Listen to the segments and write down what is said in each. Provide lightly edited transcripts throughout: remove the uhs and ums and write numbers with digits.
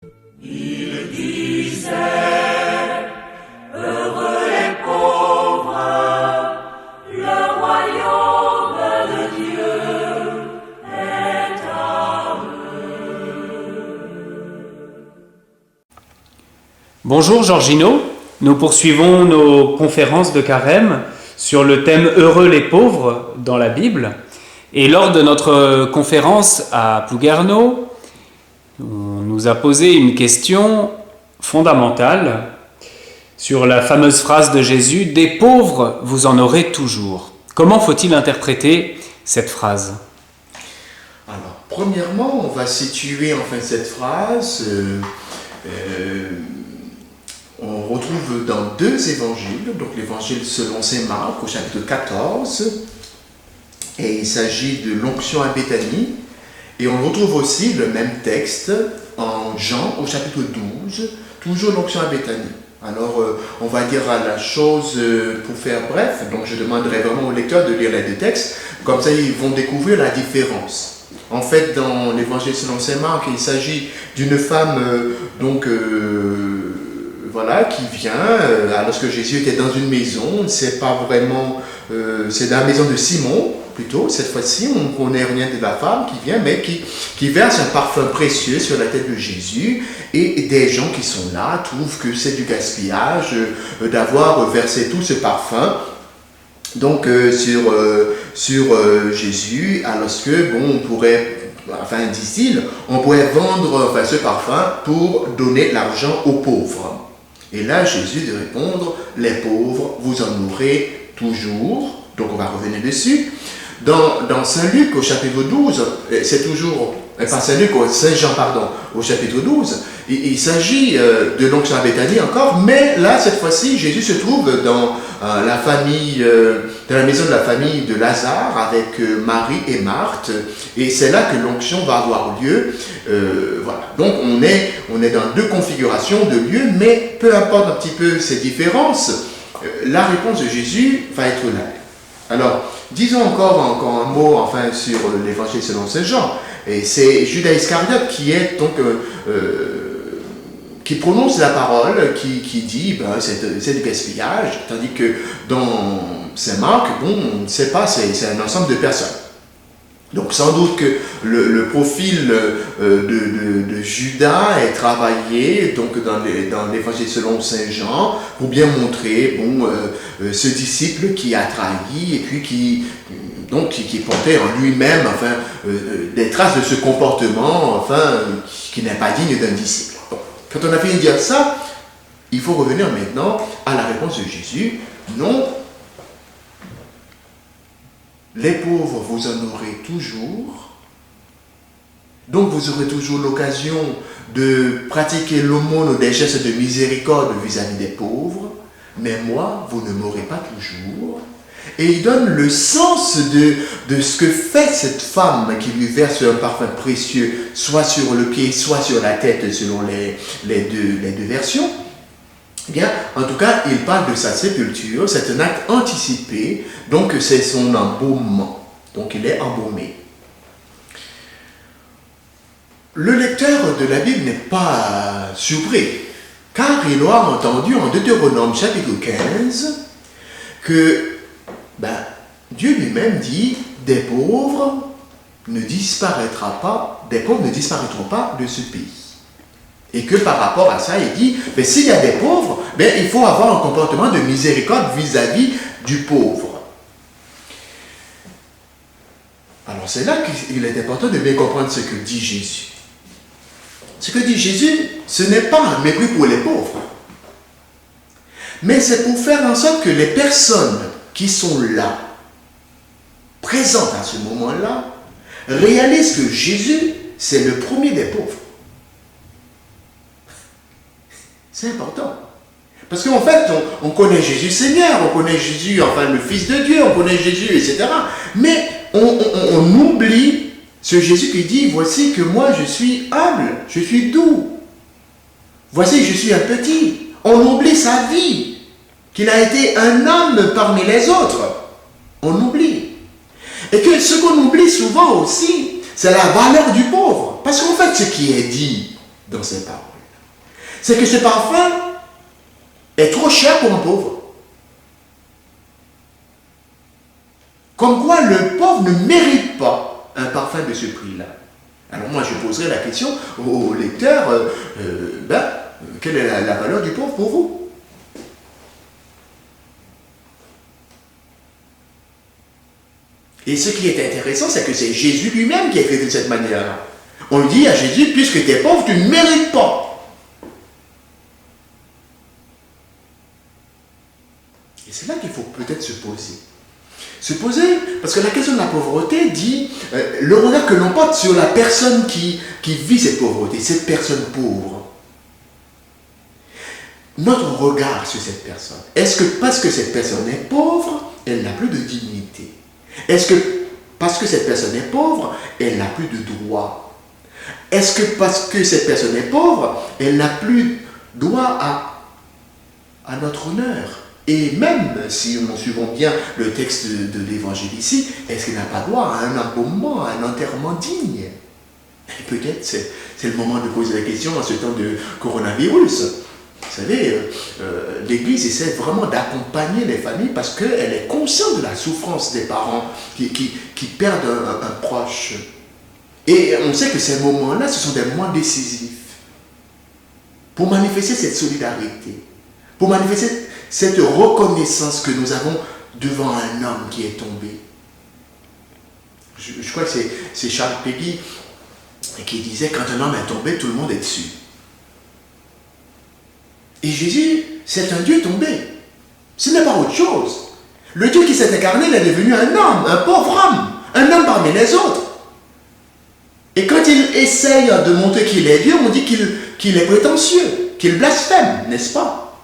Il disait, heureux les pauvres, le royaume de Dieu est à eux. Bonjour Georgino, nous poursuivons nos conférences de carême sur le thème « Heureux les pauvres » dans la Bible. Et lors de notre conférence à Plouguerneau, on nous a posé une question fondamentale sur la fameuse phrase de Jésus « Des pauvres, vous en aurez toujours ». Comment faut-il interpréter cette phrase ? Alors, premièrement, on va situer cette phrase. On retrouve dans deux évangiles, donc l'évangile selon saint Marc au chapitre 14, et il s'agit de l'onction à Béthanie, et on retrouve aussi le même texte en Jean au chapitre 12, toujours l'onction à Béthanie. Alors, on va dire la chose pour faire bref, donc je demanderai vraiment aux lecteurs de lire les deux textes, comme ça ils vont découvrir la différence. En fait, dans l'évangile selon saint Marc, il s'agit d'une femme qui vient, alors que Jésus était dans une maison, c'est pas vraiment, c'est dans la maison de Simon, plutôt, cette fois-ci, on ne connaît rien de la femme qui vient, mais qui verse un parfum précieux sur la tête de Jésus, et des gens qui sont là trouvent que c'est du gaspillage d'avoir versé tout ce parfum, donc sur Jésus, alors que, on pourrait, disent-ils, on pourrait vendre ce parfum pour donner l'argent aux pauvres. Et là, Jésus de répondre, les pauvres, vous en aurez toujours. Donc, on va revenir dessus. Dans Saint Luc, au chapitre 12, c'est toujours, pas Saint Luc, Saint Jean, au chapitre 12, il s'agit de l'onction à Béthanie encore, mais là, cette fois-ci, Jésus se trouve dans la famille, dans la maison de la famille de Lazare, avec Marie et Marthe, et c'est là que l'onction va avoir lieu. Donc, on est dans deux configurations de lieux, mais peu importe un petit peu ces différences, la réponse de Jésus va être là. Alors, disons encore un mot sur l'évangile selon saint Jean. Et c'est Judas Iscariote qui est qui prononce la parole, qui dit c'est du gaspillage, tandis que dans saint Marc, on ne sait pas, c'est un ensemble de personnes. Donc sans doute que le profil de Judas est travaillé dans l'évangile selon saint Jean pour bien montrer ce disciple qui a trahi et puis qui portait en lui-même des traces de ce comportement qui n'est pas digne d'un disciple. Bon. Quand on a fini de dire ça, il faut revenir maintenant à la réponse de Jésus. Non, les pauvres, vous en aurez toujours. Donc, vous aurez toujours l'occasion de pratiquer l'aumône ou des gestes de miséricorde vis-à-vis des pauvres. Mais moi, vous ne m'aurez pas toujours. Et il donne le sens de ce que fait cette femme qui lui verse un parfum précieux, soit sur le pied, soit sur la tête, selon les deux versions. Bien, en tout cas, il parle de sa sépulture, c'est un acte anticipé, donc c'est son embaumement. Donc il est embaumé. Le lecteur de la Bible n'est pas surpris, car il aura entendu en Deutéronome chapitre 15 que Dieu lui-même dit des pauvres ne disparaîtront pas de ce pays. Et que par rapport à ça, il dit, s'il y a des pauvres, il faut avoir un comportement de miséricorde vis-à-vis du pauvre. Alors c'est là qu'il est important de bien comprendre ce que dit Jésus. Ce que dit Jésus, ce n'est pas un mépris pour les pauvres, mais c'est pour faire en sorte que les personnes qui sont là, présentes à ce moment-là, réalisent que Jésus, c'est le premier des pauvres. C'est important. Parce qu'en fait, on connaît Jésus Seigneur, on connaît Jésus, le Fils de Dieu, on connaît Jésus, etc. Mais on oublie ce Jésus qui dit, voici que moi je suis humble, je suis doux. Voici que je suis un petit. On oublie sa vie, qu'il a été un homme parmi les autres. On oublie. Et que ce qu'on oublie souvent aussi, c'est la valeur du pauvre. Parce qu'en fait, ce qui est dit dans ces paroles, c'est que ce parfum est trop cher pour un pauvre. Comme quoi le pauvre ne mérite pas un parfum de ce prix-là. Alors moi je poserai la question au lecteur, quelle est la valeur du pauvre pour vous? Et ce qui est intéressant, c'est que c'est Jésus lui-même qui a fait de cette manière. On dit à Jésus, puisque tu es pauvre, tu ne mérites pas. Et c'est là qu'il faut peut-être se poser. Se poser, parce que la question de la pauvreté dit le regard que l'on porte sur la personne qui vit cette pauvreté, cette personne pauvre. Notre regard sur cette personne, est-ce que parce que cette personne est pauvre, elle n'a plus de dignité? Est-ce que parce que cette personne est pauvre, elle n'a plus de droit? Est-ce que parce que cette personne est pauvre, elle n'a plus droit à notre honneur? Et même si nous suivons bien le texte de l'évangile ici, est-ce qu'elle n'a pas droit à un embaumement, à un enterrement digne? Et peut-être c'est le moment de poser la question en ce temps de coronavirus. Vous savez, l'Église essaie vraiment d'accompagner les familles parce qu'elle est consciente de la souffrance des parents qui perdent un proche. Et on sait que ces moments-là, ce sont des moments décisifs pour manifester cette solidarité, pour manifester cette reconnaissance que nous avons devant un homme qui est tombé. Je crois que c'est Charles Péguy qui disait, quand un homme est tombé, tout le monde est dessus. Et Jésus, c'est un Dieu tombé. Ce n'est pas autre chose. Le Dieu qui s'est incarné, il est devenu un homme, un pauvre homme, un homme parmi les autres. Et quand il essaye de montrer qu'il est Dieu, on dit qu'il est prétentieux, qu'il blasphème, n'est-ce pas?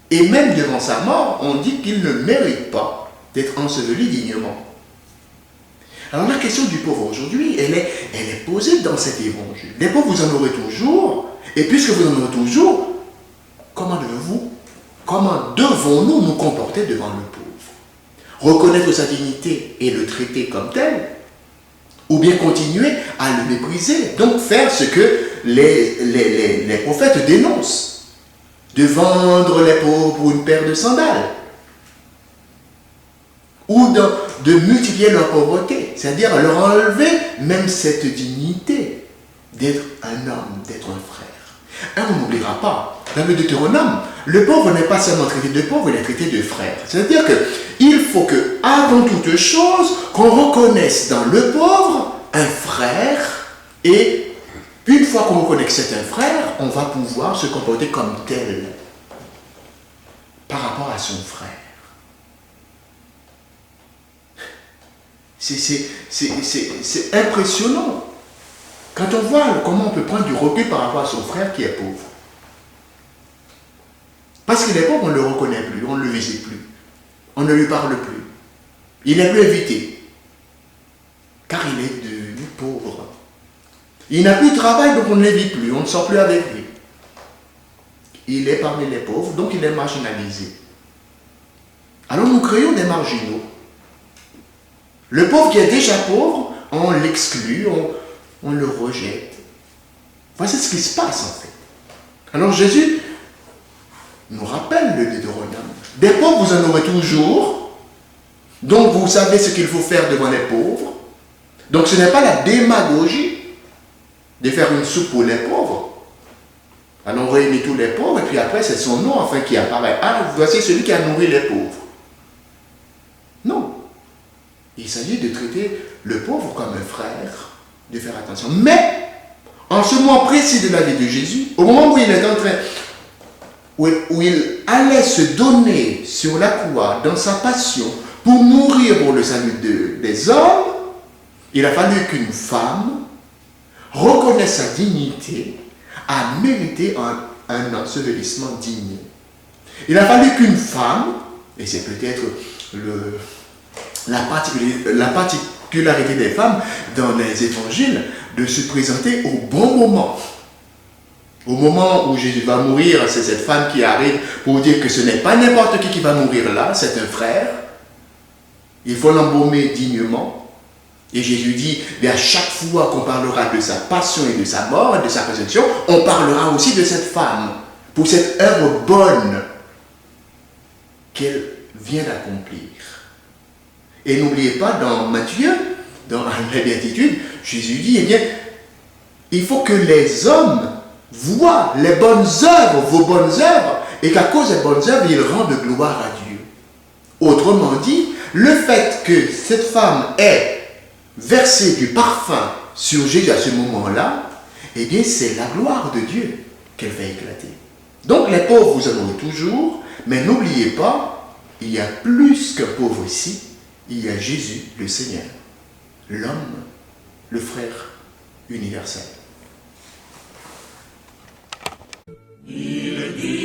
Et même devant sa mort, on dit qu'il ne mérite pas d'être enseveli dignement. Alors la question du pauvre aujourd'hui, elle est posée dans cet évangile. Les pauvres, vous en aurez toujours. Et puisque vous en aurez toujours, comment devons-nous nous comporter devant le pauvre? Reconnaître sa dignité et le traiter comme tel? Ou bien continuer à le mépriser? Donc faire ce que les prophètes dénoncent. De vendre les pauvres pour une paire de sandales. Ou de multiplier leur pauvreté. C'est-à-dire leur enlever même cette dignité d'être un homme, d'être un frère. On n'oubliera pas, dans le Deutéronome, le pauvre n'est pas seulement traité de pauvre, il est traité de frère. C'est-à-dire qu'il faut que, avant toute chose, qu'on reconnaisse dans le pauvre un frère, et une fois qu'on reconnaît que c'est un frère, on va pouvoir se comporter comme tel par rapport à son frère. C'est impressionnant. Quand on voit comment on peut prendre du recul par rapport à son frère qui est pauvre. Parce qu'il est pauvre, on ne le reconnaît plus, on ne le visite plus. On ne lui parle plus. Il n'est plus invité. Car il est devenu pauvre. Il n'a plus de travail, donc on ne l'invite plus, on ne sort plus avec lui. Il est parmi les pauvres, donc il est marginalisé. Alors nous créons des marginaux. Le pauvre qui est déjà pauvre, on l'exclut, on le rejette. Voici ce qui se passe en fait. Alors Jésus nous rappelle le Deutéronome. Des pauvres, vous en aurez toujours. Donc vous savez ce qu'il faut faire devant les pauvres. Donc ce n'est pas la démagogie de faire une soupe pour les pauvres. Alors on réunit tous les pauvres et puis après c'est son nom enfin qui apparaît. Ah, voici celui qui a nourri les pauvres. Non. Il s'agit de traiter le pauvre comme un frère, de faire attention. Mais, en ce moment précis de la vie de Jésus, au moment où il est en train, où il allait se donner sur la croix, dans sa passion, pour mourir pour le salut des hommes, il a fallu qu'une femme reconnaisse sa dignité, à mériter un ensevelissement digne. Il a fallu qu'une femme, et c'est peut-être la particularité des femmes dans les évangiles, de se présenter au bon moment. Au moment où Jésus va mourir, c'est cette femme qui arrive pour dire que ce n'est pas n'importe qui va mourir là, c'est un frère. Il faut l'embaumer dignement. Et Jésus dit, mais à chaque fois qu'on parlera de sa passion et de sa mort et de sa résurrection, on parlera aussi de cette femme, pour cette œuvre bonne qu'elle vient d'accomplir. Et n'oubliez pas, dans Matthieu, dans la béatitude, Jésus dit, eh bien, il faut que les hommes voient les bonnes œuvres, vos bonnes œuvres, et qu'à cause des bonnes œuvres, ils rendent gloire à Dieu. Autrement dit, le fait que cette femme ait versé du parfum sur Jésus à ce moment-là, eh bien, c'est la gloire de Dieu qu'elle fait éclater. Donc, les pauvres, vous en aurez toujours, mais n'oubliez pas, il y a plus qu'un pauvre ici, il y a Jésus, le Seigneur, l'homme, le frère universel. Il dit